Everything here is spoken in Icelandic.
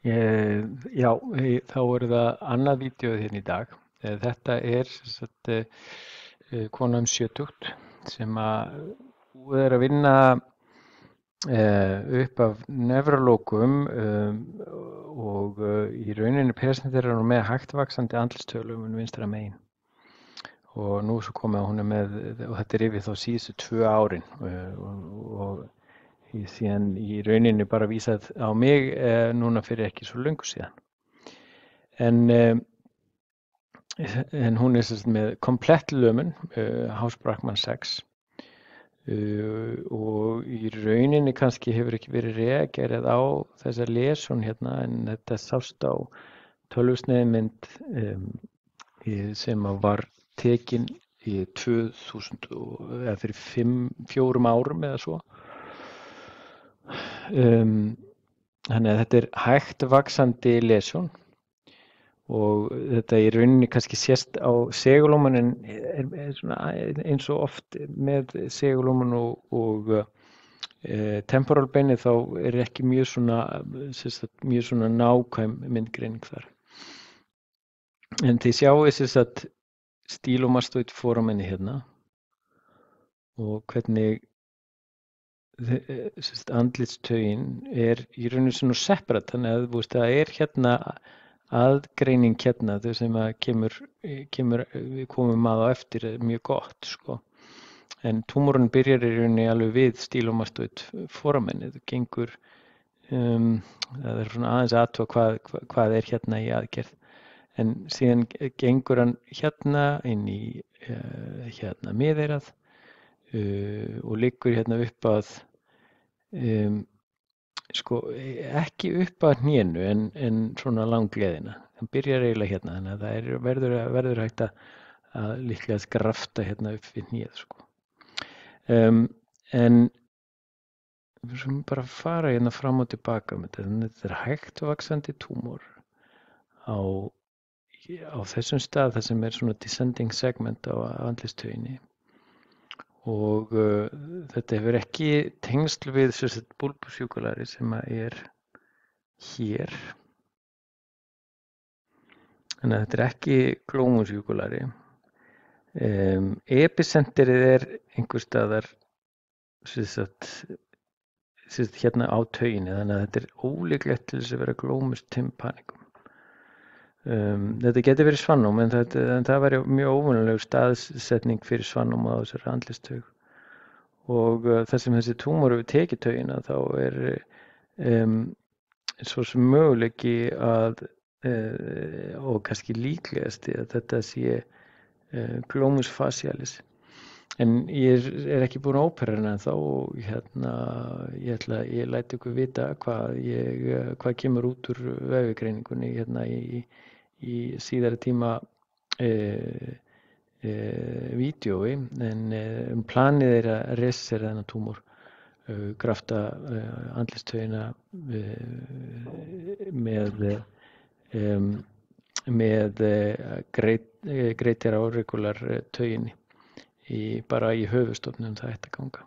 Já, þá er það annað vídeóið hérna í dag. Þetta er sem sagt, kona sjötugt sem að búið er að vinna upp af nefralókum og í rauninni presenterar hún með hægt vaxandi andlitstöðlum vinstra megin. Og nú er svo komið að hún er með, og þetta er yfir þá síðustu 2 árin og síðan í rauninni bara vísað á mig núna fyrir ekki svo löngu síðan. En hún er sem sagt með komplett lömun, Haus-Brackmann 6 og í rauninni kannski hefur ekki verið reagerað á þessa lesjón hérna en þetta sást á tölvusneiðmynd sem var tekin í 2000 eða fyrir 4 árum eða svo. Þannig að þetta er hægt vaxandi lesjón og þetta í rauninni kannski sést á segulómun en er svona eins og oft með segulómun og temporal beinið þá er ekki mjög svona nákvæm myndgreining þar. En þið sjáið sagt stílomastoid foramenni hérna og hvernig andlitstaugin er í rauninni svona separat, þannig að það er hérna aðgreining hérna þau sem að við komum að á eftir er mjög gott sko. En túmorinn byrjar í rauninni alveg við stílomastoid foramenni, það gengur það er svona aðeins að athuga hvað er hérna í aðgerð. En síðan gengur hann hérna inn í hérna miðeyrað og liggur hérna upp að sko ekki upp að hnénu en svona langleiðina. Hann byrjar eiginlega hérna þannig að það verður hægt að líklega skrafta hérna upp við hnéð sko. En við skulum bara fara hérna fram og tilbaka með þetta. Þetta er hægt vaxandi túmor á þessum stað þar sem er svona descending segment á andlitstauginni og þetta hefur ekki tengsl við bulbus jugulari sem er hér. Þannig að þetta er ekki glomus jugulari. Epicenterið er einhvers staðar hérna á tauginni, þannig að þetta er ólíklegt til þess að vera glomus tympanicum. Þetta getur verið svannóm en það væri mjög óvenjuleg staðsetning fyrir svannóm á þessari andlitstaug og þar sem þessi túmor hefur tekið taugina þá er svo sem möguleiki að og kannski líklegasti að þetta sé glomus facialis. En ég er ekki búinn að ópera hana ennþá og ég læt ykkur vita hvað kemur út úr vefjagreiningunni hérna í síðari tíma vídeói en planið er að resera þennan túmor, grafta andlitstaugina með greater auricular tauginni bara í höfuðstofnum það ætti að ganga.